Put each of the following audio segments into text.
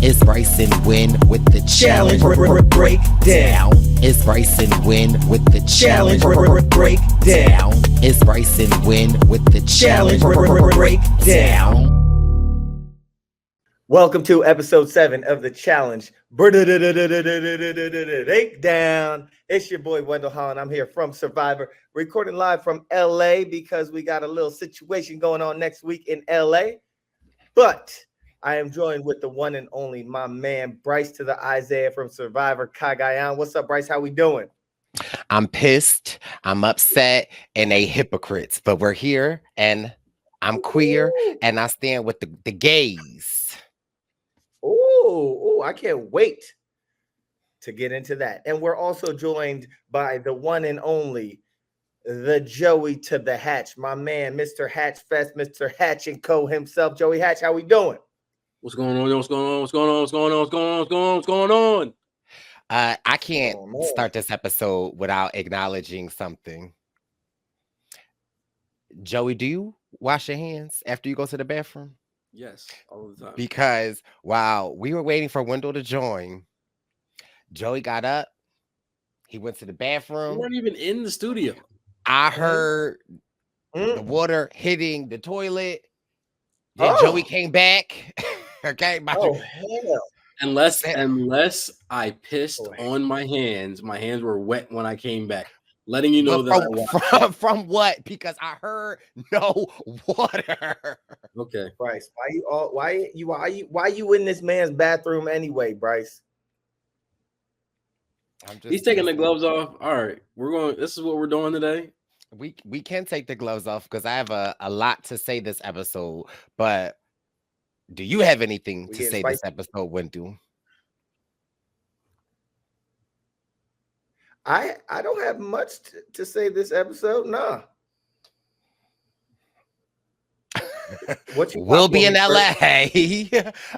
It's Brice and Wen with the challenge breakdown. It's Brice and Wen with the challenge breakdown. It's Brice and Wen with the challenge breakdown. Welcome to episode 7 of the challenge breakdown. It's your boy Wendell Holland. I'm here from Survivor, recording live from LA because we got a little situation going on next week in LA. But I am joined with the one and only my man Brice to the Izyah from Survivor Cagayan. What's up, Brice? How we doing? I'm pissed, I'm upset, and they hypocrites. But we're here, and I'm queer, and I stand with the gays. Oh, I can't wait to get into that. And we're also joined by the one and only, the Joey to the Hatch, my man, Mr. Hatch Fest, Mr. Hatch and Co. himself. Joey Hatch, how we doing? What's going on? What's going on? What's going on? What's going on? What's going on? What's going on? What's going on? I can't start this episode without acknowledging something. Joey, do you wash your hands after you go to the bathroom? Yes, all the time. Because while we were waiting for Wendell to join, Joey got up. He went to the bathroom. We weren't even in the studio. I heard the water hitting the toilet. Then Joey came back. Okay. Hell. Unless I pissed on my hands were wet when I came back. Letting you know from what? Because I heard no water. Okay, Brice, why you in this man's bathroom anyway, Brice? He's taking the gloves off. All right, this is what we're doing today. We can take the gloves off because I have a lot to say this episode. But do you have anything to say this episode, Wendell? I don't have much to say this episode. Nah. We'll be in LA.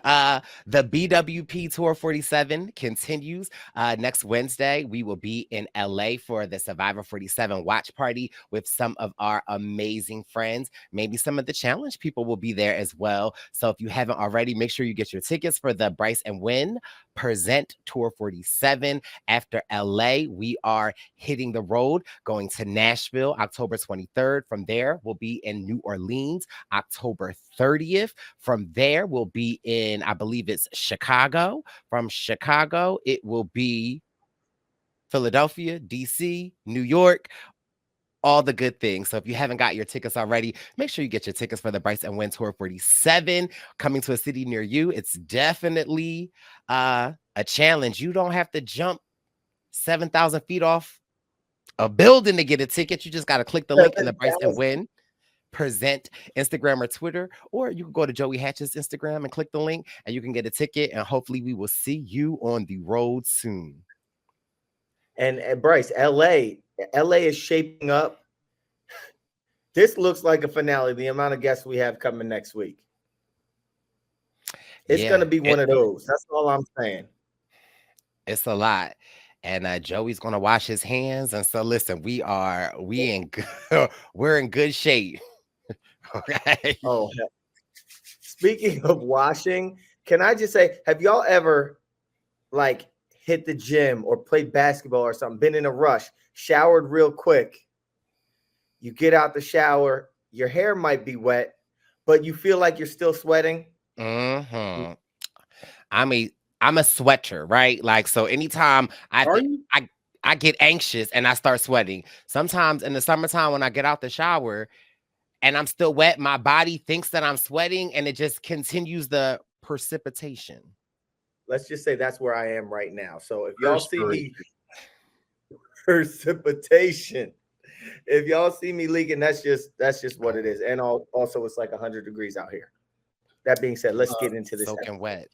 The BWP Tour 47 continues. Next Wednesday, we will be in LA for the Survivor 47 watch party with some of our amazing friends. Maybe some of the challenge people will be there as well. So if you haven't already, make sure you get your tickets for the Brice and Wen Present Tour 47. After LA, we are hitting the road, going to Nashville October 23rd. From there, we'll be in New Orleans October 30th. From there, we'll be in, I believe it's Chicago. From Chicago, it will be Philadelphia, DC, New York, all the good things. So if you haven't got your tickets already, make sure you get your tickets for the Brice and Wen Tour 47 coming to a city near you. It's definitely a challenge. You don't have to jump 7,000 feet off a building to get a ticket. You just got to click the link in the Brice and Wen Present Instagram or Twitter, or you can go to Joey Hatch's Instagram and click the link and you can get a ticket, and hopefully we will see you on the road soon. And Brice, LA is shaping up. This looks like a finale, the amount of guests we have coming next week. It's going to be one of those. That's all I'm saying. It's a lot. And Joey's going to wash his hands. And so listen, we're in good shape. Okay. Oh, speaking of washing, can I just say, have y'all ever hit the gym or played basketball or something, been in a rush, showered real quick? You get out the shower, your hair might be wet, but you feel like you're still sweating. Mm-hmm. I'm a sweater, right? So anytime I get anxious and I start sweating. Sometimes in the summertime when I get out the shower and I'm still wet, my body thinks that I'm sweating and it just continues the precipitation. Let's just say that's where I am right now. So if y'all see me precipitation, if y'all see me leaking, that's just what it is. And also it's like 100 degrees out here. That being said, let's get into this. Soaking wet.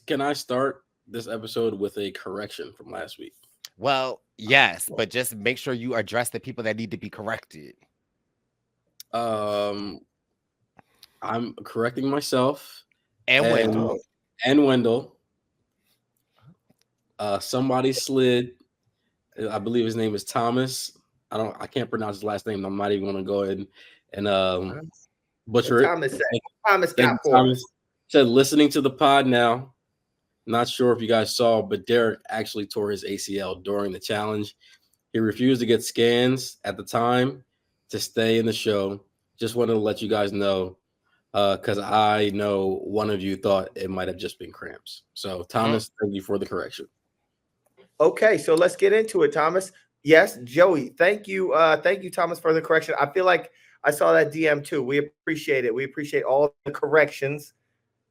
Can I start this episode with a correction from last week? Well, yes, but just make sure you address the people that need to be corrected. I'm correcting myself and Wendell. Somebody slid. I believe his name is Thomas. I can't pronounce his last name. I'm not even going to go ahead and butcher it. Thomas got Thomas said listening to the pod now. Not sure if you guys saw, but Derek actually tore his ACL during the challenge. He refused to get scans at the time to stay in the show. Just wanted to let you guys know, because I know one of you thought it might have just been cramps. So, Thomas, thank you for the correction. Okay, so let's get into it, Thomas. Yes, Joey, thank you, Thomas, for the correction. I feel like I saw that DM too. We appreciate it. We appreciate all the corrections.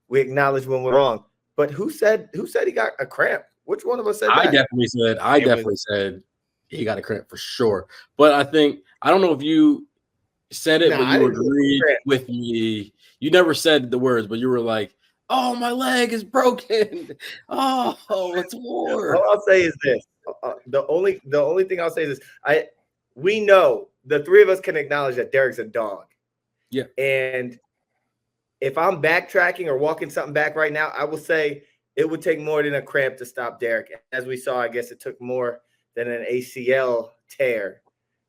We acknowledge when we're wrong. But who said he got a cramp? Which one of us said that? I definitely said he got a cramp for sure. But I don't know if you said it, but you agreed with me. You never said the words, but you were like, "Oh, my leg is broken. Oh, it's war." All I'll say is this. The only thing I'll say is this. We know the three of us can acknowledge that Derek's a dog. Yeah. And if I'm backtracking or walking something back right now, I will say it would take more than a cramp to stop Derek. As we saw, I guess it took more than an ACL tear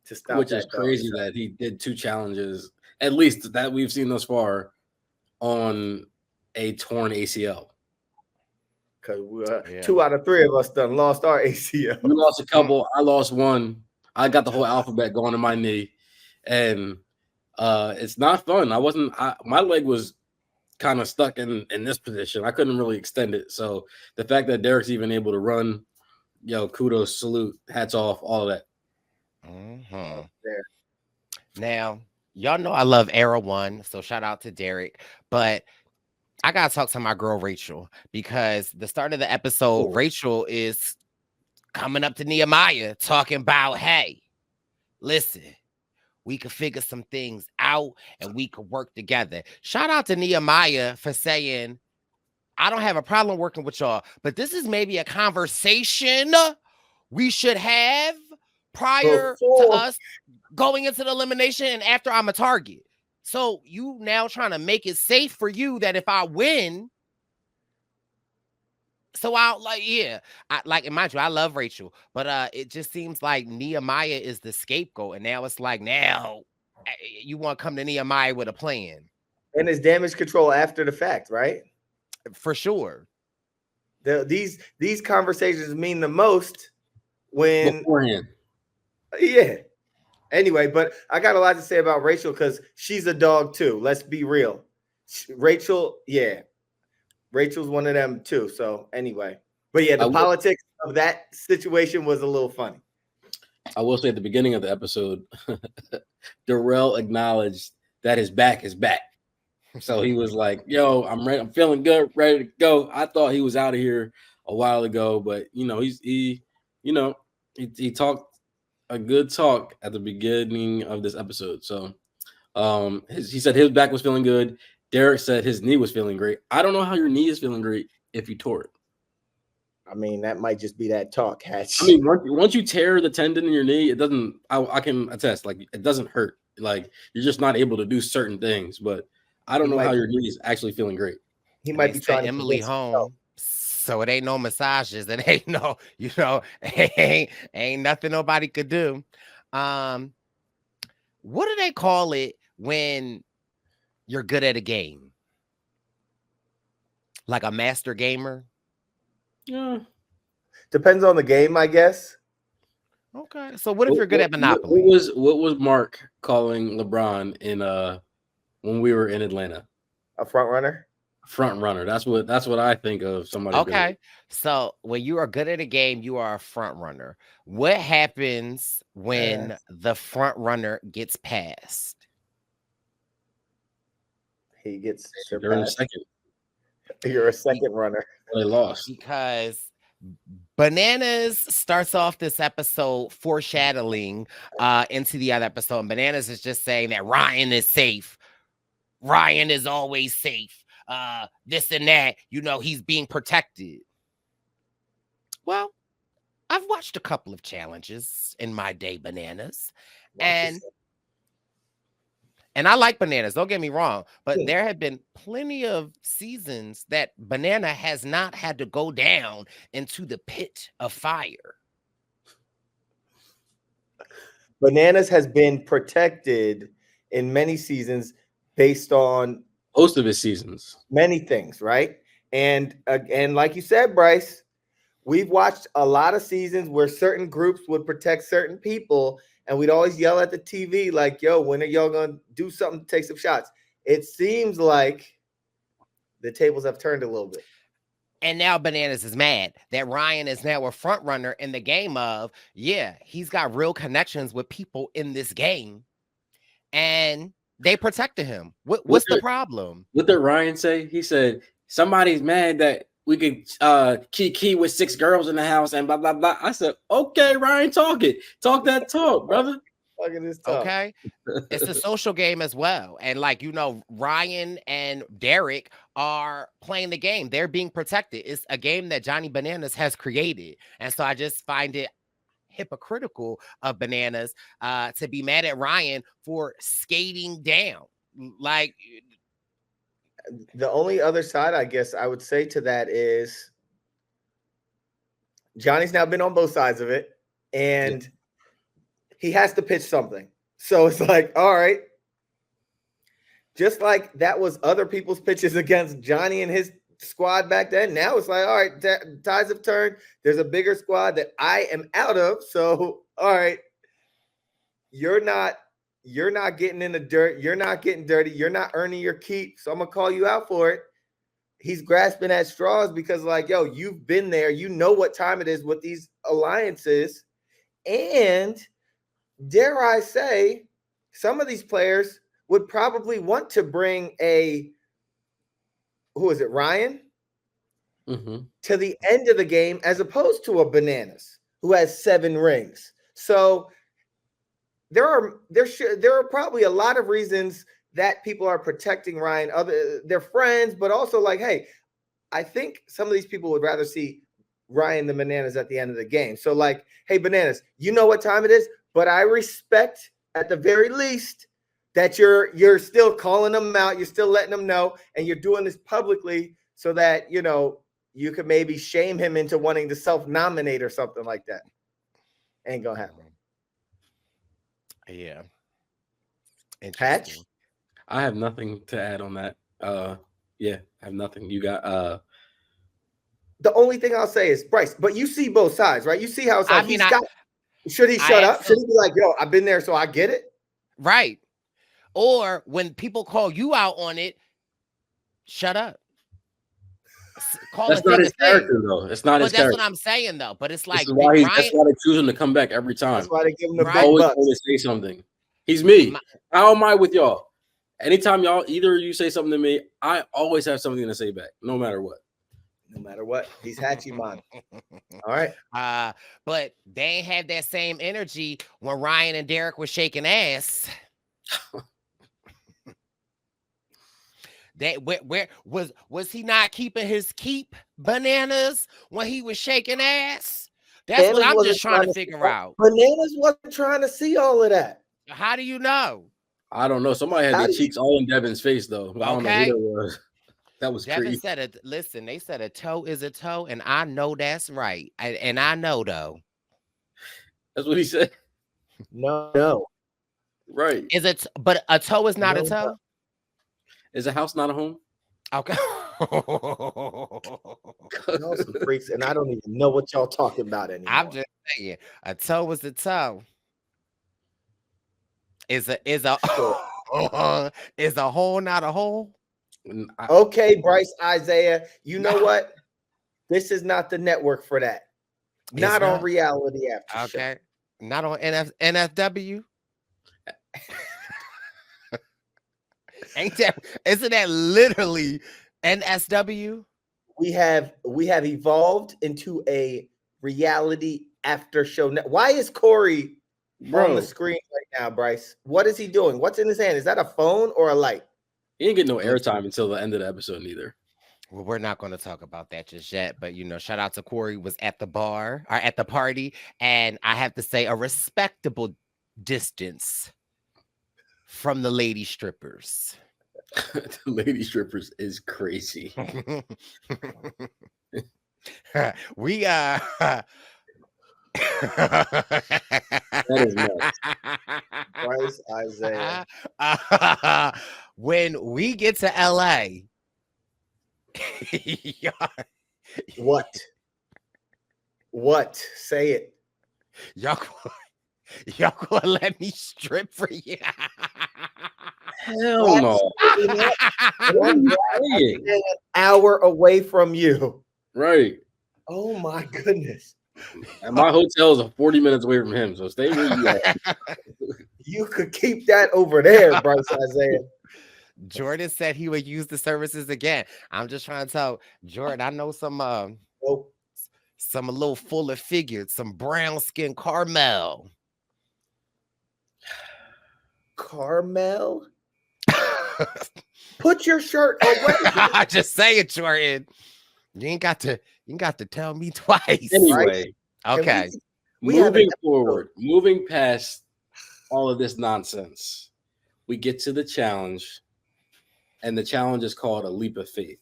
to stop. Which is crazy that he did 2 challenges, at least that we've seen thus far, on a torn ACL. Because 2 out of 3 of us done lost our ACL. We lost a couple. I lost one. I got the whole alphabet going in my knee, and it's not fun. My leg was kind of stuck in this position. I couldn't really extend it. So the fact that Derek's even able to run, kudos, salute, hats off, all of that. Now, y'all know I love Era One, so shout out to Derek. But I gotta talk to my girl Rachel, because the start of the episode, Rachel is coming up to Nehemiah talking about, hey, listen, we could figure some things out and we could work together. Shout out to Nehemiah for saying, I don't have a problem working with y'all, but this is maybe a conversation we should have prior to us going into the elimination and after I'm a target. So you now trying to make it safe for you that if I win, so I'll and mind you, I love Rachel, but it just seems like Nehemiah is the scapegoat, and now it's like, now you want to come to Nehemiah with a plan. And it's damage control after the fact, right? For sure. These conversations mean the most when beforehand. Yeah. Anyway, but I got a lot to say about Rachel because she's a dog too. Let's be real. Rachel's one of them too. So anyway, but yeah, the politics of that situation was a little funny. I will say at the beginning of the episode, Darrell acknowledged that his back is back. So he was like, yo, I'm ready. I'm feeling good, ready to go. I thought he was out of here a while ago, but he talked a good talk at the beginning of this episode. So he said his back was feeling good. Derek said his knee was feeling great. I don't know how your knee is feeling great if you tore it. I mean, that might just be that talk, Hatch. I mean, once you tear the tendon in your knee, it doesn't. I can attest, like it doesn't hurt. Like you're just not able to do certain things. But I don't know how your knee is actually feeling great. He might be trying to Emily home. So it ain't no massages. It ain't no, ain't nothing nobody could do. What do they call it when you're good at a game? Like a master gamer? Yeah. Depends on the game, I guess. Okay. So what if you're good at Monopoly? What was Mark calling LeBron in when we were in Atlanta? A front runner? Front runner. That's what I think of somebody. Okay. So when you are good at a game, you are a front runner. What happens when the front runner gets passed? He gets You're in a second. You're a second runner. They lost. Because Bananas starts off this episode foreshadowing into the other episode. And Bananas is just saying that Ryan is safe. Ryan is always safe. This and that, he's being protected. Well, I've watched a couple of challenges in my day, Bananas. And I like Bananas, don't get me wrong, but there have been plenty of seasons that Banana has not had to go down into the pit of fire. Bananas has been protected in many seasons based on most of his seasons. Many things, right? And like you said, Brice, we've watched a lot of seasons where certain groups would protect certain people, and we'd always yell at the TV like, yo, when are y'all going to do something to take some shots? It seems like the tables have turned a little bit. And now Bananas is mad that Ryan is now a front runner in the game of, yeah, he's got real connections with people in this game. And they protected him. What's the problem? What did Ryan say? He said, somebody's mad that we could key with 6 girls in the house and blah, blah, blah. I said, okay, Ryan, talk it. Talk that talk, brother. Look at this talk. Okay. It's a social game as well. And like, Ryan and Derek are playing the game. They're being protected. It's a game that Johnny Bananas has created. And so I just find it hypocritical of Bananas to be mad at Ryan for skating down. Like, the only other side, I guess I would say to that is Johnny's now been on both sides of it, and he has to pitch something. So it's like, all right, just like that was other people's pitches against Johnny and his squad back then. Now it's like, all right, tides have turned. There's a bigger squad that I am out of. So, all right, you're not getting in the dirt. You're not getting dirty. You're not earning your keep. So I'm going to call you out for it. He's grasping at straws because, like, yo, you've been there. You know what time it is with these alliances. And dare I say, some of these players would probably want to bring Ryan? Mm-hmm. To the end of the game as opposed to a Bananas who has 7 rings. So there are probably a lot of reasons that people are protecting Ryan, their friends, but also like, hey, I think some of these people would rather see Ryan than Bananas at the end of the game. So like, hey, Bananas, you know what time it is, but I respect at the very least that you're still calling them out, you're still letting them know, and you're doing this publicly so that, you could maybe shame him into wanting to self-nominate or something like that. Ain't gonna happen. Yeah. Hatch? I have nothing to add on that. Yeah, I have nothing. You got the only thing I'll say is, Brice, but you see both sides, right? You see how it's like should he shut up? Should he be like, yo, I've been there, so I get it? Right. Or when people call you out on it, shut up. That's not his character, though. It's not his character. That's what I'm saying, though. But it's like, that's why they choose him to come back every time. That's why they give him the big always bucks. Want to say something. He's me. How am I with y'all? Anytime either you say something to me, I always have something to say back, no matter what. No matter what, he's Hatchie man. All right. But they ain't had that same energy when Ryan and Derek were shaking ass. Where was he not keeping his keep, Bananas, when he was shaking ass? That's what I'm just trying to figure out. Bananas wasn't trying to see all of that. How do you know? I don't know. Somebody had their cheeks all in Devin's face, though. I don't know who that was. That was Devin crazy. said it. Listen, they said a toe is a toe, and I know that's right. And I know, though. That's what he said. No. Right. But a toe is not a toe? Is a house not a home? Okay. Y'all some freaks, and I don't even know what y'all talking about anymore. I'm just saying, a toe is a toe. Is a hole not a hole? Okay, Brice Izyah. You know what? This is not the network for that. Not on Reality After Show. Okay. Not on NFW. Isn't that literally NSW? We have evolved into a Reality After Show. Why is Corey on the screen right now, Brice? What is he doing? What's in his hand? Is that a phone or a light? He ain't getting no airtime until the end of the episode neither. Well, we're not going to talk about that just yet, but shout out to Corey, was at the bar or at the party, and I have to say a respectable distance from the lady strippers. The lady strippers is crazy. We That is nuts. Brice Izyah. When we get to LA, y'all, What? Say it. y'all, y'all gonna let me strip for you? Hell no. Absolutely not. What are you I'm saying? an hour away from you. Right. Oh my goodness. And my hotel is 40 minutes away from him. So stay where you are. You could keep that over there, Brice Izyah. Jordan said he would use the services again. I'm just trying to tell Jordan, I know some Oh, a little fuller figured, some brown skin caramel. Carmel, put your shirt away. I just say it, Jordan. You ain't got to tell me twice. Anyway, Okay. We have an moving forward, moving past all of this nonsense, we get to the challenge, and the challenge is called a leap of faith.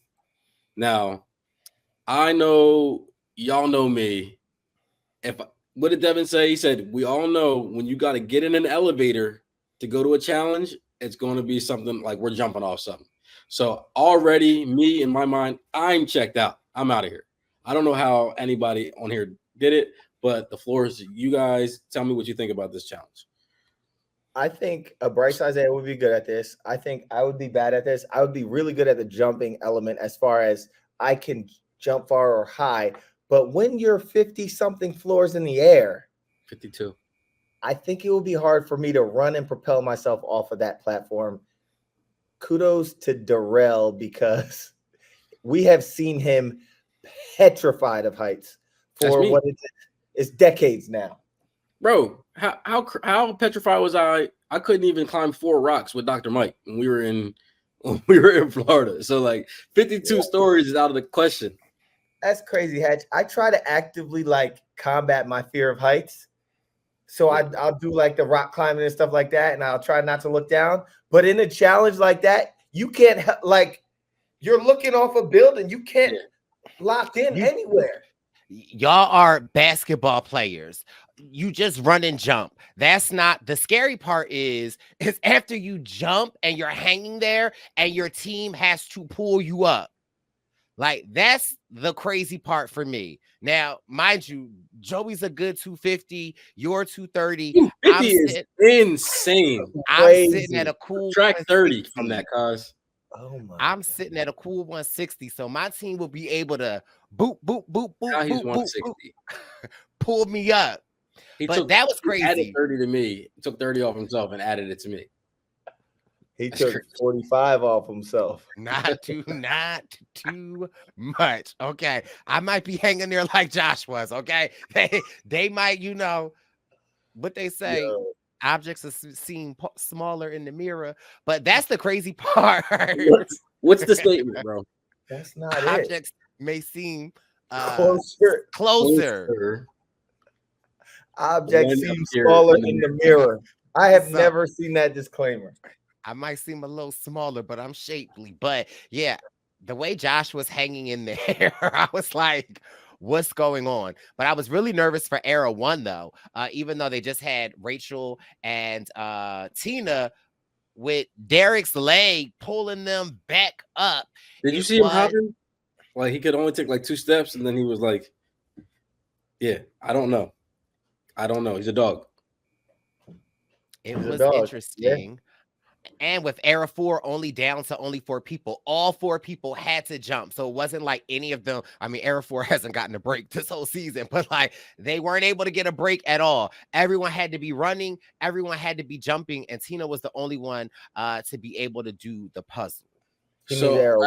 Now, I know y'all know me. What did Devin say? He said, we all know when you got to get in an elevator to go to a challenge, it's going to be something like we're jumping off something. So already, me in my mind, I'm checked out. I'm out of here. I don't know how anybody on here did it, but the floor is you guys. Tell me what you think about this challenge. I think Brice Izyah would be good at this. I think I would be bad at this. I would be really good at the jumping element as far as I can jump far or high. But when you're 50-something floors in the air, 52. I think it will be hard for me to run and propel myself off of that platform. Kudos to Darrell because we have seen him petrified of heights for what it's decades now. Bro, how petrified was I? I couldn't even climb 4 rocks with Dr. Mike when we were in Florida. So like 52 stories is out of the question. That's crazy, Hatch. I try to actively like combat my fear of heights. So I'll do like the rock climbing and stuff like that, and I'll try not to look down. But in a challenge like that, you can't like you're looking off a building, you can't lock in anywhere. Y'all are basketball players. You just run and jump. That's not the scary part is after you jump and you're hanging there and your team has to pull you up. Like that's the crazy part for me. Now, mind you, Joey's a good 250, you're 230. 250 is insane. I'm sitting at a cool track 30 from that, cause I'm sitting at a cool 160. So my team will be able to boop, boop, boop, boop, now he's boop, 160. boop, pull me up. That was crazy. He added 30 to me. He took 30 off himself and added it to me. He took 45 off himself. Not too much. Okay. I might be hanging there like Josh was. Okay. They might, what they say, objects are seen smaller in the mirror, but that's the crazy part. What's the statement, bro? That's not objects may seem closer. Objects seem smaller in the mirror. I have never seen that disclaimer. I might seem a little smaller, but I'm shapely. But yeah, the way Josh was hanging in there, I was like, what's going on? But I was really nervous for Era 1, though, even though they just had Rachel and Tina with Derek's leg pulling them back up. Did you see him hopping? Like he could only take like 2 steps, and then he was like, yeah, I don't know. He's a dog. It was interesting. Yeah. And with Era 4 only down to only 4 people, all 4 people had to jump. So it wasn't like any of them. I mean, Era 4 hasn't gotten a break this whole season, but like they weren't able to get a break at all. Everyone had to be running. Everyone had to be jumping. And Tina was the only one to be able to do the puzzle. So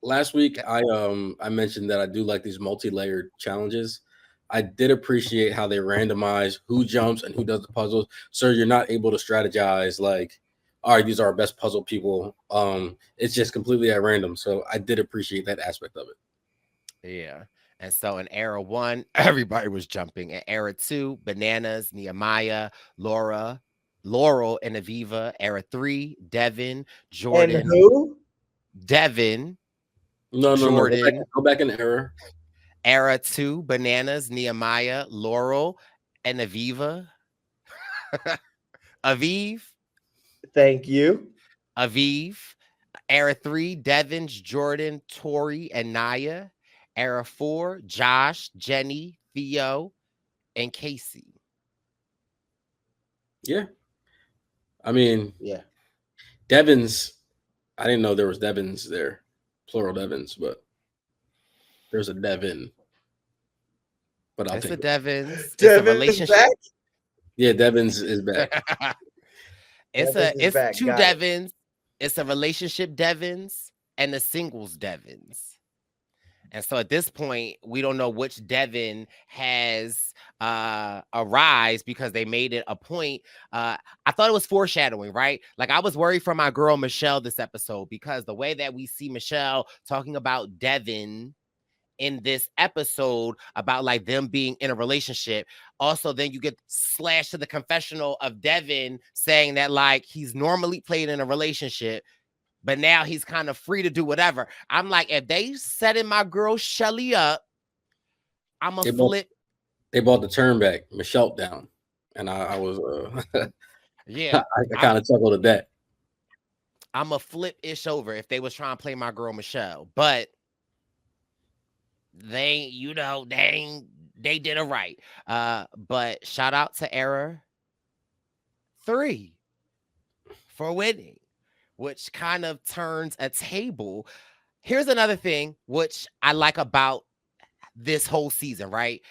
last week, I mentioned that I do like these multi-layered challenges. I did appreciate how they randomize who jumps and who does the puzzles. So you're not able to strategize like, all right, these are our best puzzle people. It's just completely at random. So I did appreciate that aspect of it. Yeah. And so in Era 1, everybody was jumping. In Era 2, Bananas, Nehemiah, Laurel, and Aviva. Era 3, Devin, Jordan. And who? Devin. No, Jordan. Go back in the era. Era 2, Bananas, Nehemiah, Laurel, and Aviva. Aviv. Thank you. Aviv, Era 3, Devins, Jordan, Tori, and Naya. Era 4, Josh, Jenny, Theo, and Casey. Yeah. I mean, Yeah. Devins, I didn't know there was Devins there, plural Devins, but there's a Devin. But I'll It's take a it. Devins. It's a Devin's relationship. back. Yeah, Devins is back. Devins is It's back. 2 Got it. Devins. It's a relationship Devins and the singles Devins. And so at this point, we don't know which Devin has a rise because they made it a point. I thought it was foreshadowing, right? Like I was worried for my girl Michelle this episode because the way that we see Michelle talking about Devin in this episode about like them being in a relationship. Also, then you get slashed to the confessional of Devin saying that like he's normally played in a relationship, but now he's kind of free to do whatever. I'm like, if they setting my girl Shelly up, I'm a flip. They bought the turn back, Michelle down, and I was Yeah, I kind of chuckled at that. I'm a flip ish over if they was trying to play my girl Michelle, but they, they did it right. But shout out to Era 3 for winning, which kind of turns a table. Here's another thing which I like about this whole season, right?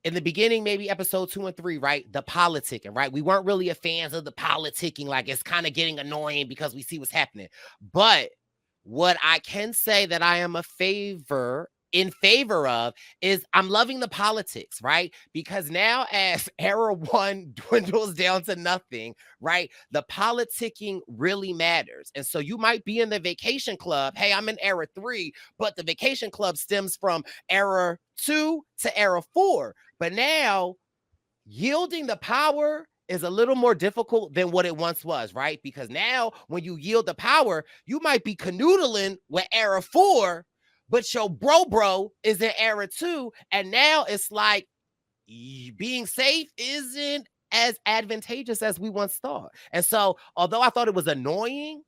In the beginning, maybe episode 2 and 3, right? The politicking, right? We weren't really a fans of the politicking. Like it's kind of getting annoying because we see what's happening. But what I can say that I am in favor of is I'm loving the politics, right? Because now as Era 1 dwindles down to nothing, right? The politicking really matters. And so you might be in the vacation club. Hey, I'm in Era 3, but the vacation club stems from Era 2 to Era 4. But now yielding the power is a little more difficult than what it once was, right? Because now when you yield the power, you might be canoodling with Era 4, but your bro is in Era 2. And now it's like being safe isn't as advantageous as we once thought. And so, although I thought it was annoying,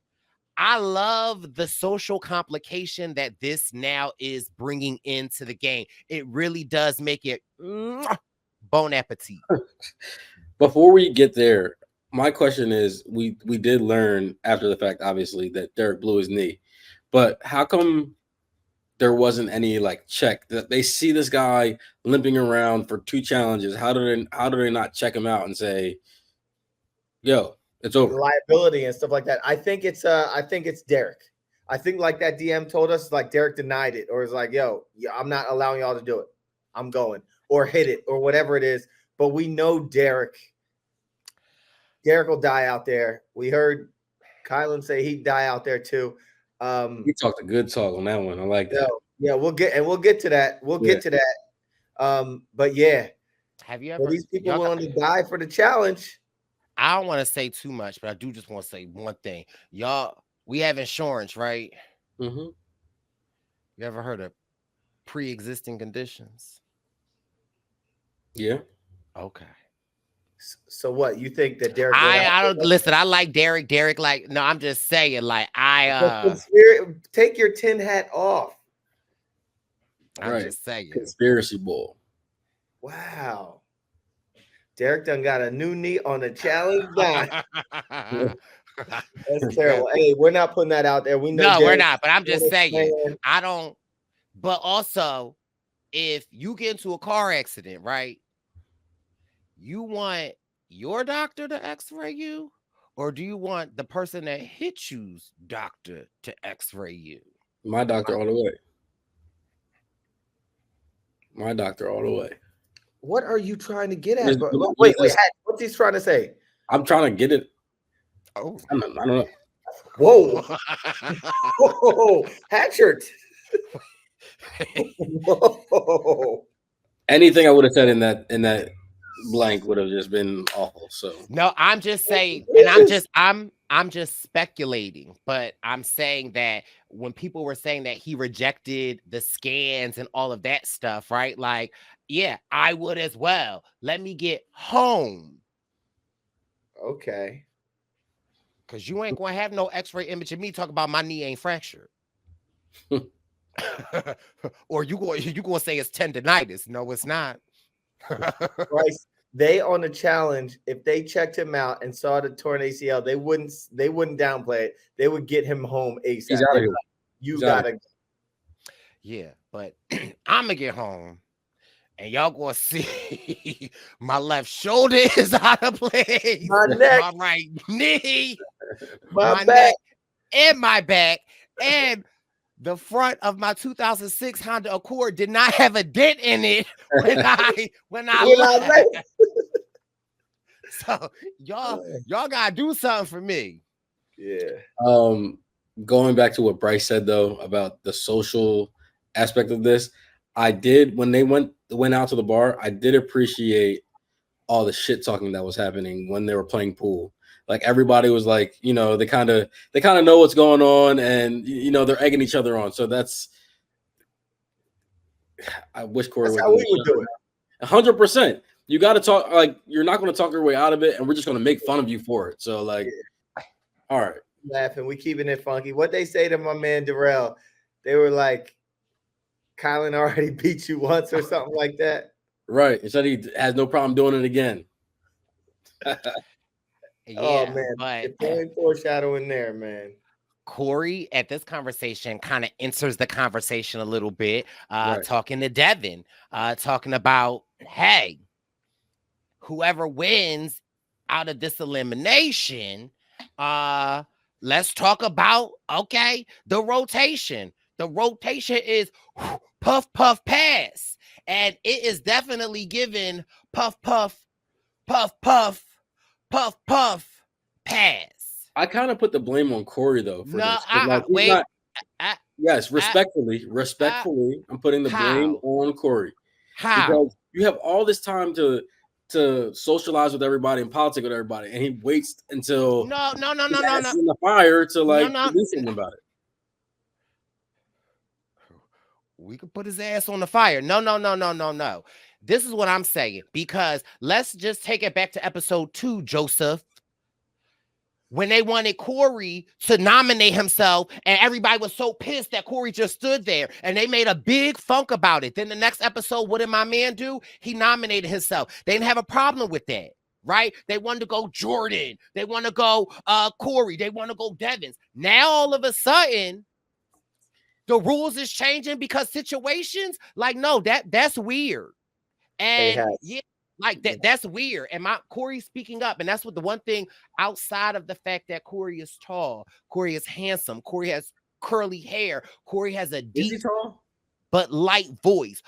I love the social complication that this now is bringing into the game. It really does make it bon appetit. Before we get there, my question is: we did learn after the fact, obviously, that Derek blew his knee, but how come there wasn't any like check that they see this guy limping around for 2 challenges? How do they not check him out and say, "Yo, it's over"? Liability and stuff like that. I think it's Derek. I think like that DM told us, like Derek denied it, or is like, yo, I'm not allowing y'all to do it. I'm going, or hit it, or whatever it is. But we know Derek will die out there. We heard Kylan say he'd die out there too. He talked a good talk on that one. I like that. Yeah, we'll get to that. We'll get to that. But yeah, have you ever these people willing to die for the challenge? I don't want to say too much, but I do just want to say one thing. Y'all, we have insurance, right? Mm-hmm. You ever heard of pre-existing conditions? Yeah. Okay. So what, you think that Derek? I don't listen. I like Derek. Derek, like, no, I'm just saying, like, take your tin hat off. I'm just saying. Conspiracy ball. Wow. Derek done got a new knee on the challenge. That's terrible. Hey, we're not putting that out there. We know. No, we're not. But I'm just saying, I don't. But also, if you get into a car accident, right? You want your doctor to x-ray you, or do you want the person that hit you's doctor to x-ray you? My doctor all the way. My doctor all the way. What are you trying to get at, bro? Wait. What's he trying to say? I'm trying to get it. Oh, I don't know. Whoa. Whoa. Hatchard. Whoa. Anything I would have said in that blank would have just been awful. So no, I'm just saying, and I'm just speculating, but I'm saying that when people were saying that he rejected the scans and all of that stuff, right? Like, yeah, I would as well. Let me get home. Okay. Because you ain't going to have no x-ray image of me talking about my knee ain't fractured. Or you going to say it's tendonitis. No, it's not. Brice, they on the challenge, if they checked him out and saw the torn ACL, they wouldn't downplay it. They would get him home ASAP. He's out of here. You gotta go. Yeah, but I'm gonna get home and y'all gonna see my left shoulder is out of place. My neck, my right knee, my back, neck, and my back, and the front of my 2006 Honda Accord did not have a dent in it when I left. So y'all gotta do something for me. Yeah. Going back to what Brice said though about the social aspect of this, I did when they went out to the bar. I did appreciate all the shit talking that was happening when they were playing pool. Like everybody was like, you know, they kind of know what's going on, and you know they're egging each other on. So that's. I wish Corey was. How we would do it. 100%. You got to talk. Like you're not going to talk your way out of it, and we're just going to make fun of you for it. So like, all right. Laughing, we keeping it funky. What they say to my man Darrell, they were like, Kylan already beat you once or something like that. Right. He said he has no problem doing it again. Oh man, but it's foreshadowing there, man. Corey at this conversation kind of enters the conversation a little bit, Right. talking to Devin, talking about, hey, whoever wins out of this elimination, let's talk about, okay, the rotation. The rotation is puff, puff, pass. And it is definitely given puff, puff, puff, puff, puff, puff, pass. I kind of put the blame on Corey though. For No, this. Yes, respectfully, I'm putting the blame on Corey. How? Because you have all this time to socialize with everybody and politic with everybody, and he waits until no in the fire to like do something about it. We could put his ass on the fire. No. This is what I'm saying, because let's just take it back to episode 2, Joseph. When they wanted Corey to nominate himself, and everybody was so pissed that Corey just stood there, and they made a big funk about it. Then the next episode, what did my man do? He nominated himself. They didn't have a problem with that, right? They wanted to go Jordan. They want to go Corey. They want to go Devins. Now, all of a sudden, the rules is changing because situations, like, no, that's weird. And yeah, like that's weird. And Corey's speaking up. And that's what the one thing outside of the fact that Corey is tall, Corey is handsome, Corey has curly hair, Corey has a deep but light voice,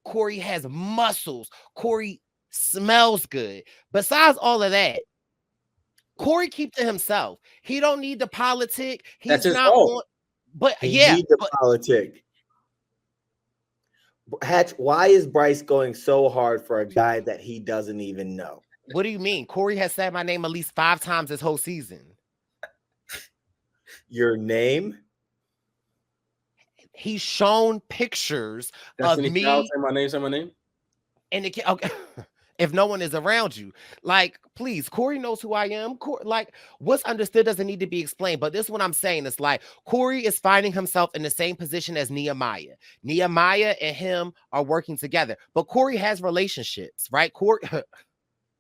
Corey has muscles, Corey smells good. Besides all of that, Corey keeps to himself. He don't need the politic. He's not on, but he need the politic. Hatch, why is Brice going so hard for a guy that he doesn't even know? What do you mean? Corey has said my name at least 5 times this whole season. Your name? He's shown pictures of me. Say my name. And okay. If no one is around you, like, please, Corey knows who I am. Like, what's understood doesn't need to be explained. But this is what I'm saying. It's like Corey is finding himself in the same position as Nehemiah. Nehemiah and him are working together. But Corey has relationships, right? Corey,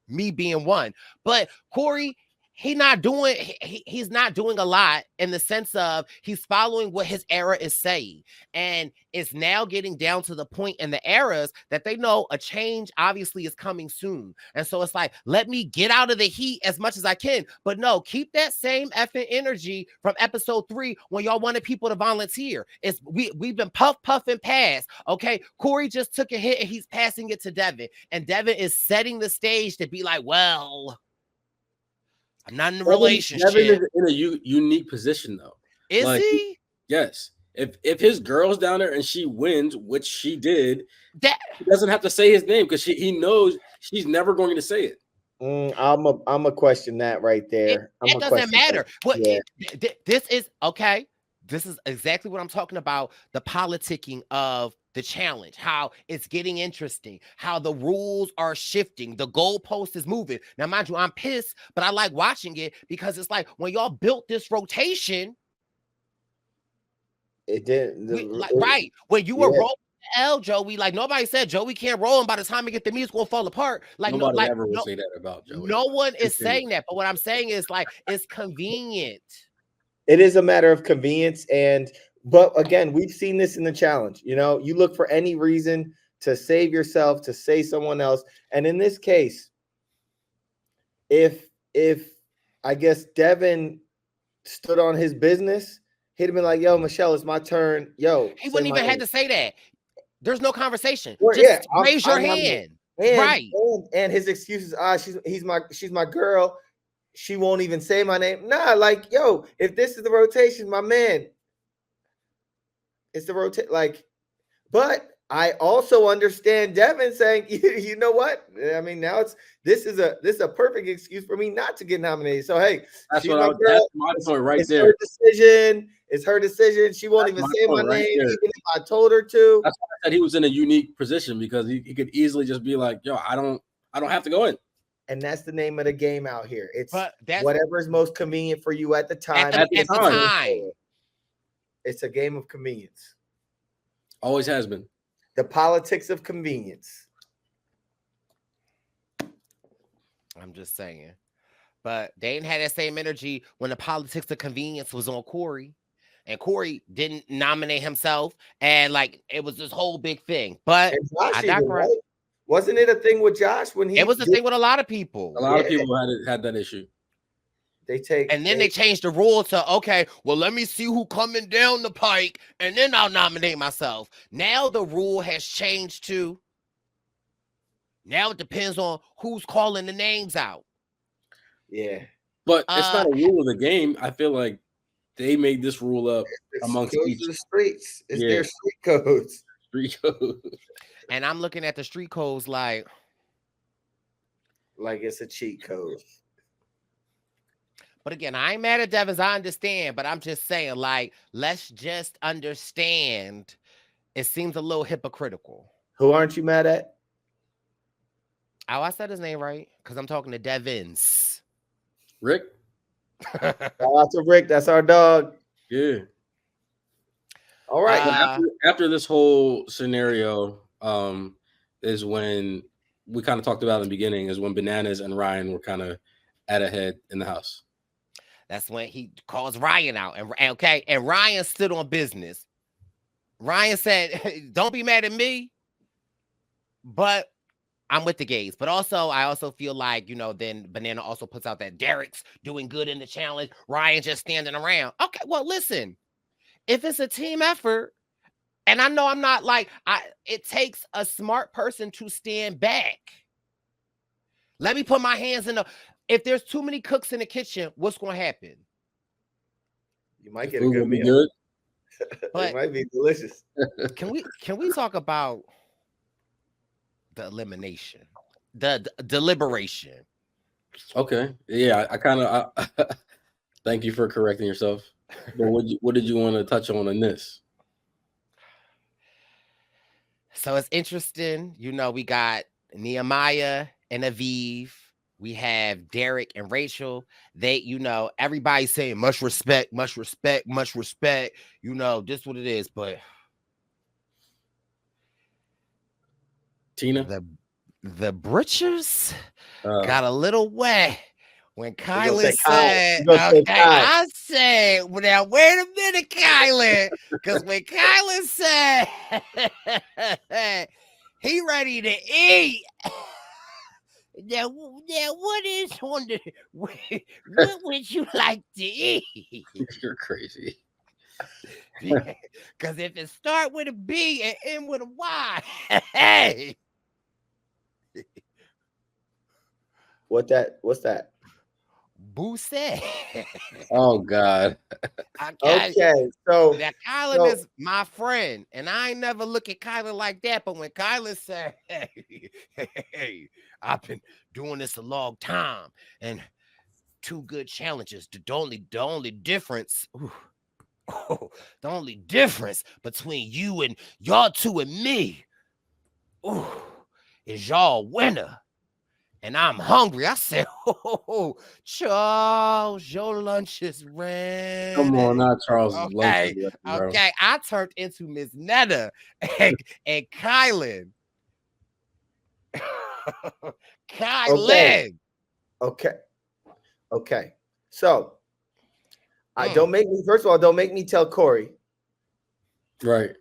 me being one. But Corey, he's not doing a lot in the sense of he's following what his era is saying. And it's now getting down to the point in the eras that they know a change obviously is coming soon. And so it's like, let me get out of the heat as much as I can. But no, keep that same effing energy from episode 3 when y'all wanted people to volunteer. We've been puffing past. Okay, Corey just took a hit and he's passing it to Devin. And Devin is setting the stage to be like, well, I'm not in a relationship. Devin is in a unique position, though. Is he? Yes. If his girl's down there and she wins, which she did, he doesn't have to say his name because he knows she's never going to say it. I'm a question that right there. It doesn't matter. This is okay. This is exactly what I'm talking about. The politicking of the challenge, how it's getting interesting, how the rules are shifting, the goalpost is moving. Now, mind you, I'm pissed, but I like watching it because it's like when y'all built this rotation, It didn't. right when you were Yeah. rolling L, Joey, like nobody said Joey can't roll, and by the time we get the music, will fall apart. Like Nobody ever would say that about Joey. No one is saying that, but what I'm saying is like it's convenient. It is a matter of convenience, but again, we've seen this in the challenge. You know, you look for any reason to save yourself, to save someone else, and in this case, if I guess Devin stood on his business, he'd have been like, "Yo, Michelle, it's my turn." Yo, he wouldn't even have to say that. There's no conversation. Well, Just raise your hand. Right. And his excuses, she's my girl. She won't even say my name. Nah, like, yo, if this is the rotation, my man, it's the rotate. Like, but I also understand Devin saying, you know what? I mean, now this is a perfect excuse for me not to get nominated. So hey, that's she's my girl. That's my point right there. Her decision. It's her decision. She won't even say my name, even if I told her to. That's why I said he was in a unique position because he could easily just be like, yo, I don't have to go in. And that's the name of the game out here. It's whatever is most convenient for you at the time. At the time. It's a game of convenience. Always has been. The politics of convenience. I'm just saying. But they didn't have that same energy when the politics of convenience was on Corey. And Corey didn't nominate himself. And like it was this whole big thing. But I digress. Right? Wasn't it a thing with Josh when he? It was a thing with a lot of people. A lot of people had that issue. They changed the rule to, okay, well, let me see who coming down the pike, and then I'll nominate myself. Now the rule has changed to, now it depends on who's calling the names out. Yeah. But it's not a rule of the game. I feel like they made this rule up amongst each the streets. It's their street codes. Street codes. And I'm looking at the street codes like it's a cheat code. But again, I ain't mad at Devins. I understand, but I'm just saying, like, let's just understand. It seems a little hypocritical. Who aren't you mad at? Oh, I said his name right because I'm talking to Devins. Rick. Shout out to Rick. That's our dog. Yeah. All right. After this whole scenario, is when we kind of talked about in the beginning, is when Bananas and Ryan were kind of at a head in the house. That's when he calls Ryan out. And Ryan stood on business. Ryan said, don't be mad at me, but I'm with the gays. But also, I also feel like, then Banana also puts out that Derek's doing good in the challenge. Ryan just standing around. Okay, well, listen, if it's a team effort, and I know I'm not it takes a smart person to stand back. Let me put my hands in if there's too many cooks in the kitchen, what's going to happen? You might get a good meal. Good. But it might be delicious. Can we talk about the elimination, the deliberation? Okay. Yeah, I kind of thank you for correcting yourself. But what did you want to touch on in this? So it's interesting. We got Nehemiah and Aviv. We have Derek and Rachel. They, everybody's saying much respect, much respect, much respect. This what it is. But Tina, the britches got a little wet when Kylan said, okay, I said, well, now wait a minute, Kylan, because when Kylan said he ready to eat. Now, what is what would you like to eat? You're crazy. Because if it start with a B and end with a Y, hey. What's that? Bousse. Oh God. Okay, so that Kylan is my friend, and I ain't never look at Kylan like that. But when Kylan said, "Hey, I've been doing this a long time, and 2 good challenges. The only difference, The only difference between you and y'all two and me, ooh, is y'all winner. And I'm hungry. I said, oh, Charles, your lunch is ready. Come on, not Charles. Okay, okay. I turned into Miss Netta and Kylan. Kylan. Okay. So, don't make me. First of all, don't make me tell Corey. Right.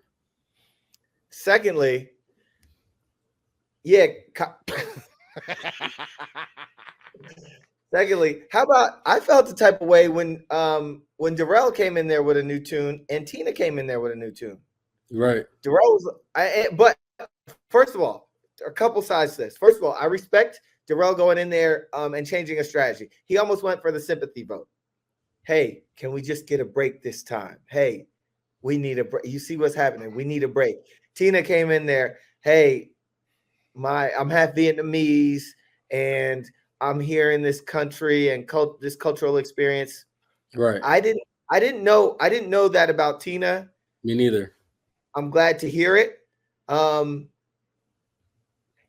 Secondly, yeah. Secondly, how about I felt the type of way when Darrell came in there with a new tune and Tina came in there with a new tune. Right. Darrell was, but first of all, a couple sides to this. First of all, I respect Darrell going in there and changing a strategy. He almost went for the sympathy vote. Hey, can we just get a break this time? Hey, we need a break. You see what's happening? We need a break. Tina came in there. Hey, I'm half Vietnamese and I'm here in this country and this cultural experience. Right. I didn't know that about Tina. Me neither. I'm glad to hear it.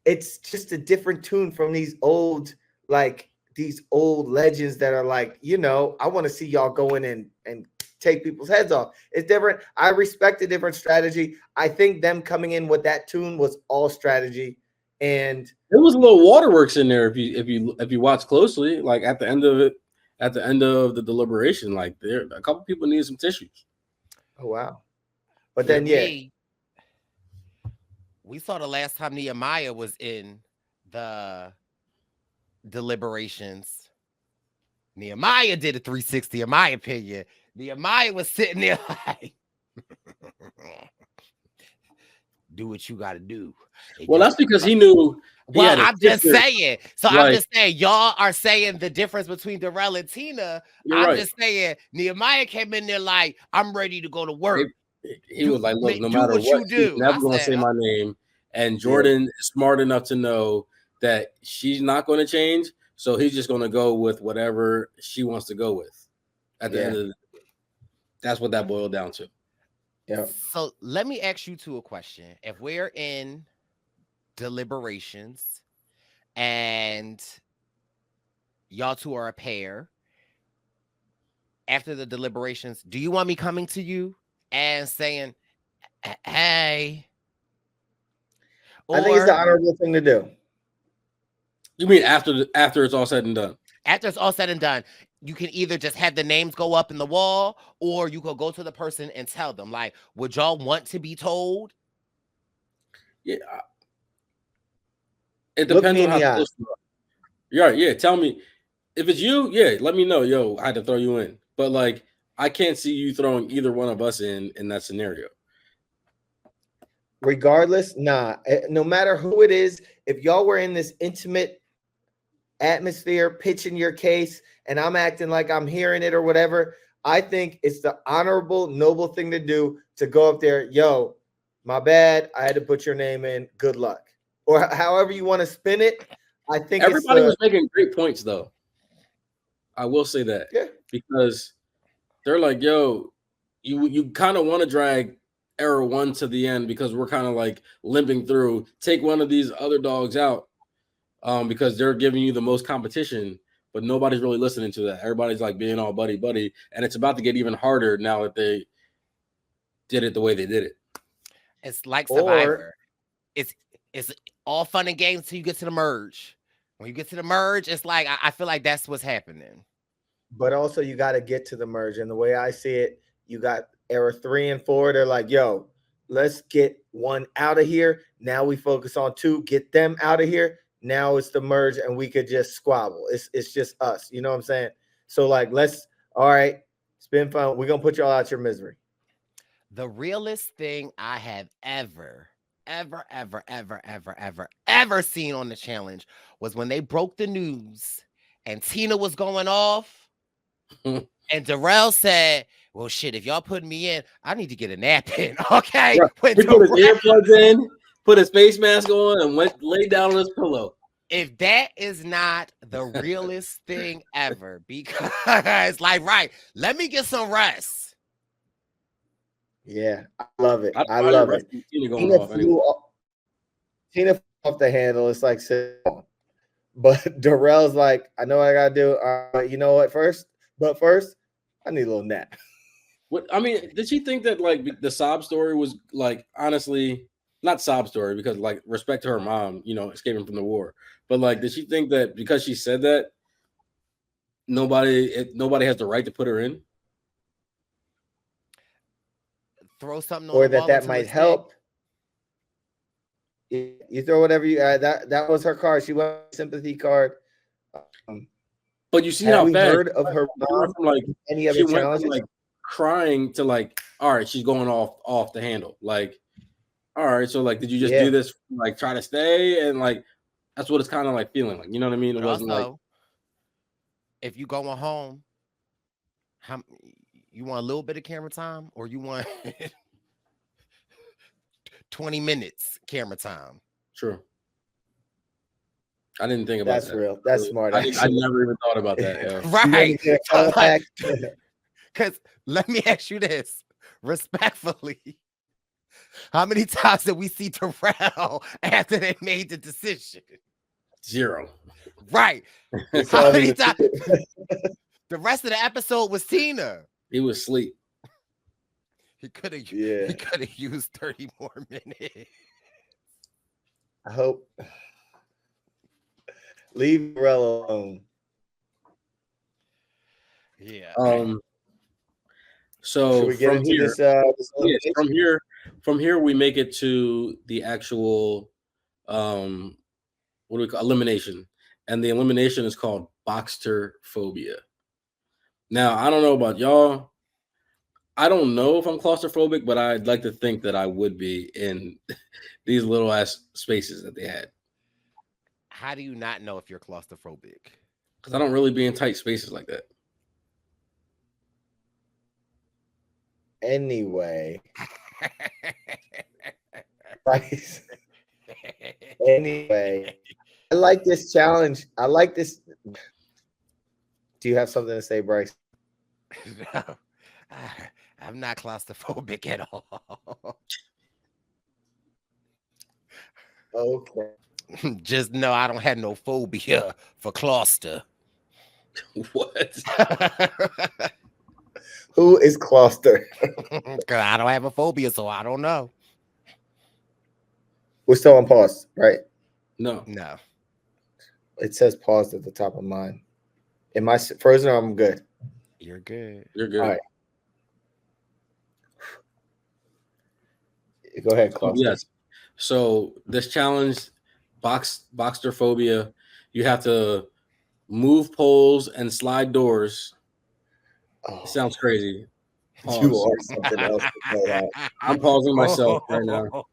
It's just a different tune from these old legends that are like, I want to see y'all go in and take people's heads off. It's different. I respect a different strategy. I think them coming in with that tune was all strategy. And there was a little waterworks in there if you watch closely, like at the end of the deliberation, like there a couple people need some tissues. Oh wow. But then we saw the last time Nehemiah was in the deliberations. Nehemiah did a 360 in my opinion. Nehemiah was sitting there like do what you got to do. Well, that's because he knew. Well, I'm just saying. So I'm just saying, y'all are saying the difference between Darrell and Tina. I'm just saying, Nehemiah came in there like, I'm ready to go to work. He was like, look, no matter what, she's never going to say my name. And Jordan is smart enough to know that she's not going to change. So he's just going to go with whatever she wants to go with. At the end of the day, that's what that boiled down to. Yeah. So let me ask you two a question. If we're in deliberations and y'all two are a pair, after the deliberations, do you want me coming to you and saying, hey? I think it's the honorable thing to do. You mean after it's all said and done? After it's all said and done, you can either just have the names go up in the wall, or you could go to the person and tell them, like, would y'all want to be told? Yeah. It depends on how close you are. You're right. Yeah. Tell me. If it's you, let me know. Yo, I had to throw you in. But like, I can't see you throwing either one of us in that scenario. Regardless, nah. No matter who it is, if y'all were in this intimate atmosphere, pitching your case, and I'm acting like I'm hearing it or whatever, I think it's the honorable, noble thing to do to go up there. Yo, my bad. I had to put your name in. Good luck. Or however you want to spin it. I think everybody was making great points, though. I will say that. Yeah. Because they're like, yo, you kind of want to drag error one to the end because we're kind of like limping through. Take one of these other dogs out because they're giving you the most competition, but nobody's really listening to that. Everybody's like being all buddy, and it's about to get even harder now that they did it the way they did it. It's like Survivor. It's all fun and games until you get to the merge. When you get to the merge, it's like I feel like that's what's happening. But also, you got to get to the merge, and the way I see it, you got era 3 and 4. They're like, yo, let's get one out of here. Now we focus on 2, get them out of here. Now it's the merge, and we could just squabble. It's just us. You know what I'm saying? So, like, all right, it's been fun. We're going to put y'all out your misery. The realest thing I have ever seen on the challenge was when they broke the news and Tina was going off and Darrell said, well, shit, if y'all put me in, I need to get a nap in. Okay. Right. He put his earplugs in, put his face mask on, and lay down on his pillow. If that is not the realest thing ever, because like, right, let me get some rest. Yeah, I love it. I find love it. it. Tina going Tina off flew, anyway. Tina flew off the handle. It's like, sit on. But Darrell's like, I know what I gotta do. You know what? First, I need a little nap. What I mean, did she think that like the sob story was like honestly not sob story because like respect to her mom, you know, escaping from the war, but like did she think that because she said that nobody has the right to put her in? Throw something on Or the wall that until might it's help. You throw whatever you that was her card. She won a sympathy card. But you see Have how we fast heard of her mom from like any she other went from challenges? like crying to like, all right, she's going off the handle. Like, all right, so like, did you just do this like try to stay and like that's what it's kind of like feeling like, you know what I mean? It But wasn't also, like if you going home, you want a little bit of camera time or you want 20 minutes camera time? true. I didn't think about That's that. real. That's smart. I never even thought about that. Yeah. Right. So, like, because let me ask you this respectfully. How many times did we see Terrell after they made the decision? 0. Right. How many times? The rest of the episode was Tina. He was asleep. He could have used 30 more minutes. I hope. Leave Terrell alone. Yeah. So should we get into here, this from here we make it to the actual what do we call elimination, and the elimination is called Boxster phobia. Now I don't know about y'all. I don't know if I'm claustrophobic, but I'd like to think that I would be in these little ass spaces that they had. How do you not know if you're claustrophobic? Because I don't really be in tight spaces like that. Anyway. Brice. Anyway. I like this challenge. I like this. Do you have something to say, Brice? No. I'm not claustrophobic at all. Okay. Just know I don't have no phobia for cluster. What? Who is cluster? Because I don't have a phobia, so I don't know. We're still on pause, right? No. It says pause at the top of mine. Am I frozen or I'm good? You're good. You're good. All right. Go ahead, cluster. Yes. So this challenge, Boxster phobia, you have to move poles and slide doors. Oh, it sounds crazy. Pause. You are something else today. I'm pausing myself right now.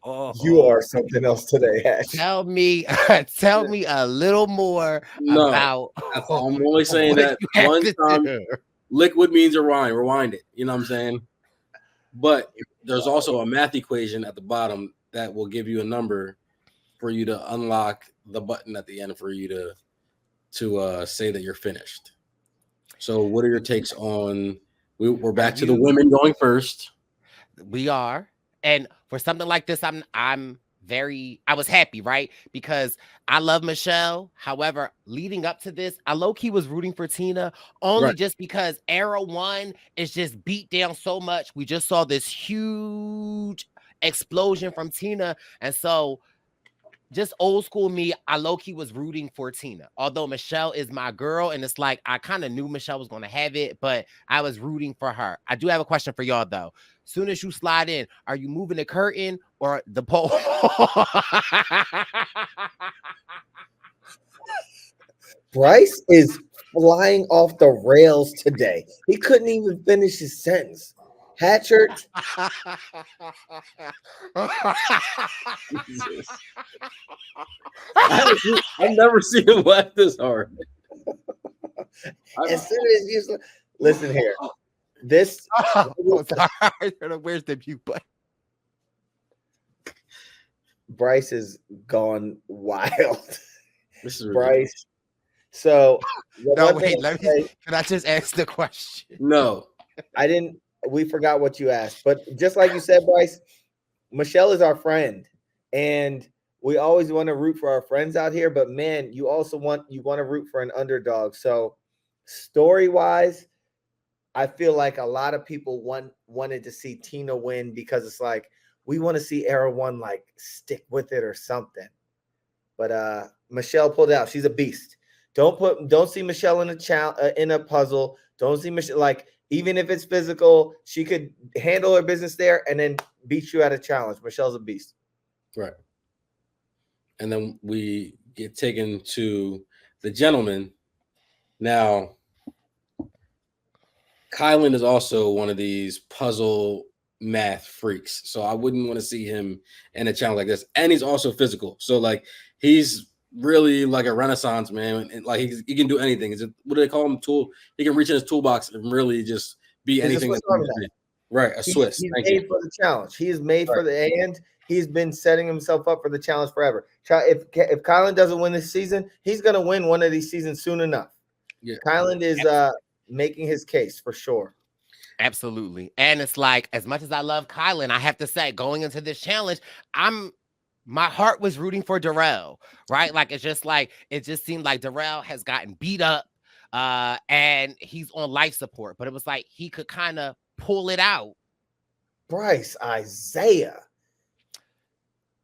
You are something else today, Ash. Tell me a little more about. I'm only saying that one time. Liquid means rewind it. You know what I'm saying? But there's also a math equation at the bottom that will give you a number for you to unlock the button at the end for you to say that you're finished. So what are your takes on we're back to the women going first? We are. And for something like this, I was happy, right? Because I love Michelle. However, leading up to this, I low-key was rooting for Tina only just because Era 1 is just beat down so much. We just saw this huge explosion from Tina. And so just old school me, I low-key was rooting for Tina. Although Michelle is my girl, and it's like I kind of knew Michelle was going to have it, but I was rooting for her. I do have a question for y'all, though. Soon as you slide in, are you moving the curtain or the pole? Brice is flying off the rails today. He couldn't even finish his sentence. Hatchert. I've never seen him laugh this hard. As soon as you listen here, this where's the mute button? Brice has gone wild. This is Brice. So no, wait. Can I just ask the question? No, I didn't. we forgot what you asked, but just like you said, Brice, Michelle is our friend, and we always want to root for our friends out here. But man, you also want to root for an underdog. So story wise, I feel like a lot of people wanted to see Tina win because it's like we want to see Era One like stick with it or something. But Michelle pulled out. She's a beast. Don't see Michelle in a puzzle. Don't see Michelle like even if it's physical, she could handle her business there and then beat you at a challenge. Michelle's a beast. Right. And then we get taken to the gentleman. Now, Kylan is also one of these puzzle math freaks. So I wouldn't want to see him in a challenge like this. And he's also physical. So like he's really like a renaissance man, and like he can do anything. What do they call him? Tool. He can reach in his toolbox and really just be anything. Right, a Swiss. He's made for the challenge. He is made for the end. He's been setting himself up for the challenge forever. If Kylan doesn't win this season, he's gonna win one of these seasons soon enough. Yeah, Kylan is making his case for sure. Absolutely, and it's like as much as I love Kylan, I have to say going into this challenge, my heart was rooting for Darrell, right? Like it just seemed like Darrell has gotten beat up, and he's on life support. But it was like he could kind of pull it out. Brice Izyah,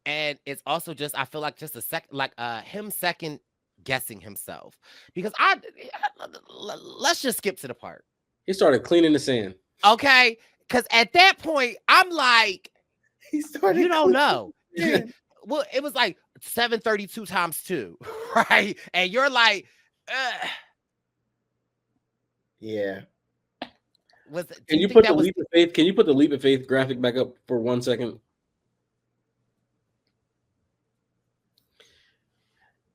and it's also just I feel like just a second, like him second guessing himself because let's just skip to the part. He started cleaning the sand. Okay, because at that point I'm like, you don't know. Well, it was like 732 times 2, right? And you're like, yeah. Can you put the leap of faith? Can you put the leap of faith graphic back up for 1 second?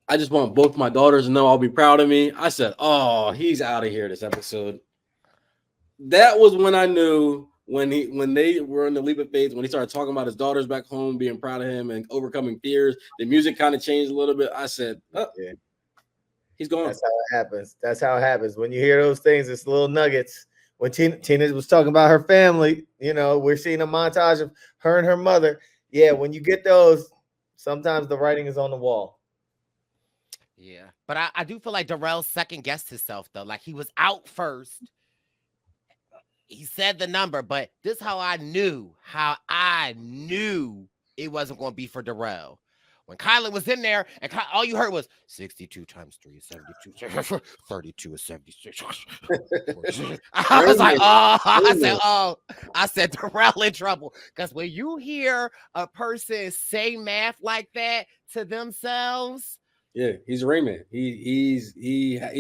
I just want both my daughters to know I'll be proud of me. I said, "Oh, he's out of here this episode." That was when I knew when they were in the leap of faith, when he started talking about his daughters back home, being proud of him and overcoming fears. The music kind of changed a little bit. I said, "Oh, yeah, he's gone." That's how it happens. That's how it happens. When you hear those things, it's little nuggets. When Tina was talking about her family, we're seeing a montage of her and her mother. Yeah, when you get those, sometimes the writing is on the wall. Yeah, but I do feel like Darrell second guessed himself though. Like he was out first. He said the number, but this is how I knew it wasn't going to be for Darrell. When Kylan was in there, and all you heard was 62 times 3 is 72. 32 is 76. I was like, I said Darrell in trouble. Because when you hear a person say math like that to themselves. Yeah, he's Raymond. He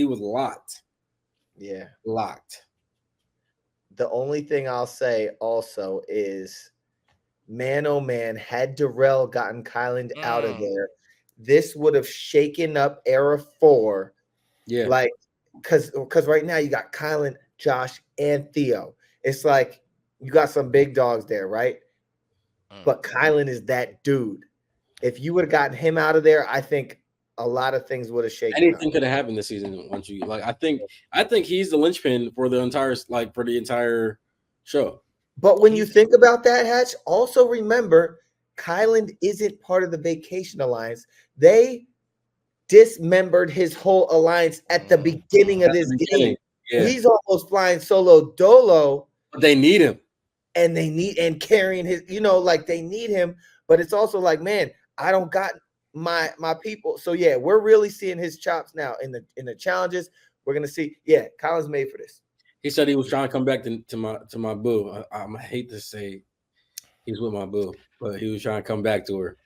was locked. Yeah. Locked. The only thing I'll say also is, man, oh man, had Darrell gotten Kylan out of there, this would have shaken up Era 4. Yeah. Like, because right now you got Kylan, Josh, and Theo. It's like you got some big dogs there, right? But Kylan is that dude. If you would have gotten him out of there, I think a lot of things would have shaken. Anything could have happened this season once you like. I think he's the linchpin for the entire show. But when you think about that, Hatch, also remember Kylan isn't part of the Vacation Alliance. They dismembered his whole alliance at the beginning of this game. Yeah. He's almost flying solo dolo. But they need him. And carrying his, they need him. But it's also like, man, I don't got my people. So yeah, we're really seeing his chops now in the challenges. We're gonna see. Yeah, Kylan's made for this. He said he was trying to come back to my boo. I hate to say he's with my boo, but he was trying to come back to her.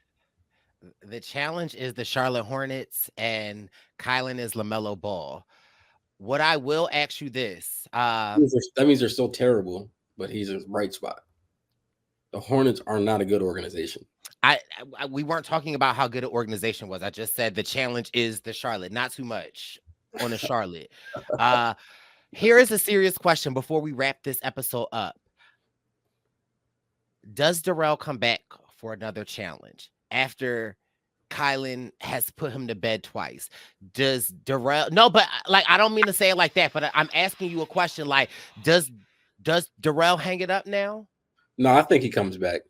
The challenge is the Charlotte Hornets, and Kylan is LaMelo Ball. What I will ask you this: that means they're still terrible, but he's a bright spot. The Hornets are not a good organization. We weren't talking about how good an organization was. I just said the challenge is the Charlotte. Not too much on the Charlotte. Here is a serious question before we wrap this episode up. Does Darrell come back for another challenge after Kylan has put him to bed twice? Does Darrell? No, but like I don't mean to say it like that, but I'm asking you a question. Like, does Does Darrell hang it up now? No, I think he comes back.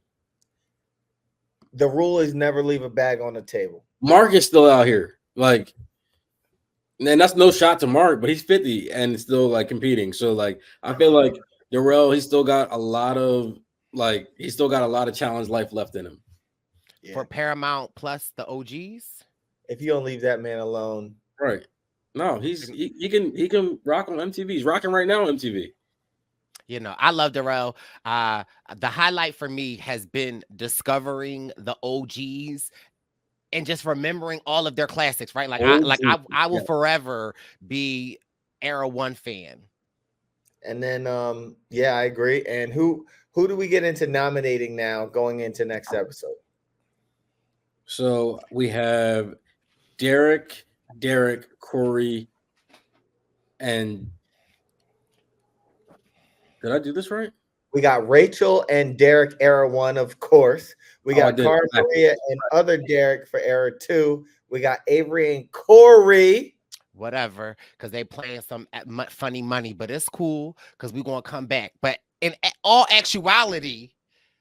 The rule is never leave a bag on the table. Mark is still out here. Like, and that's no shot to Mark, but he's 50 and still like competing. So like I feel like Darrell, he's still got a lot of challenge life left in him. Yeah. For Paramount Plus, the OGs. If you don't leave that man alone, Right. No, he can rock on MTV. He's rocking right now on MTV. You know, I love Darrell. The highlight for me has been discovering the OGs and just remembering all of their classics, right? Like I will forever be Era One fan. And then yeah, I agree. And who do we get into nominating now going into next episode? So we have Derek, Corey, and did I do this right? We got Rachel and Derek Era One, of course. We got Cara Maria and other Derek for Era Two. We got Avery and Corey. Whatever, because they playing some funny money, but it's cool because we're gonna come back. But in all actuality,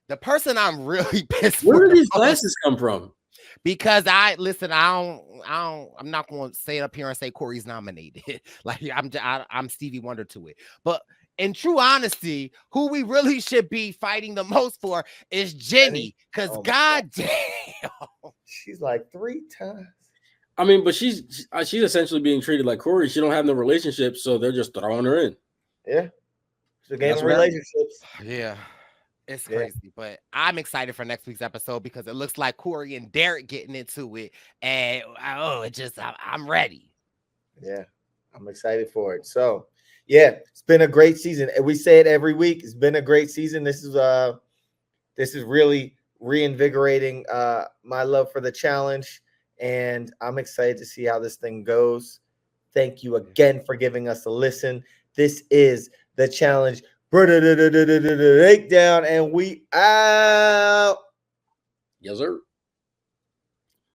the person I'm really pissed. Where did these glasses come from? Because I'm not going to say it up here and say Corey's nominated. Like I'm Stevie Wonder to it. But in true honesty, who we really should be fighting the most for is Jenny. Because goddamn, she's like 3 times. I mean, but she's essentially being treated like Corey. She don't have no relationship, so they're just throwing her in. Yeah, it's a game of relationships. Yeah. It's crazy, but I'm excited for next week's episode because it looks like Corey and Derek getting into it, and I'm ready. Yeah, I'm excited for it. So, yeah, it's been a great season. And we say it every week. It's been a great season. This is really reinvigorating my love for the challenge, and I'm excited to see how this thing goes. Thank you again for giving us a listen. This is the challenge. Breakdown, and we out. Yes, sir.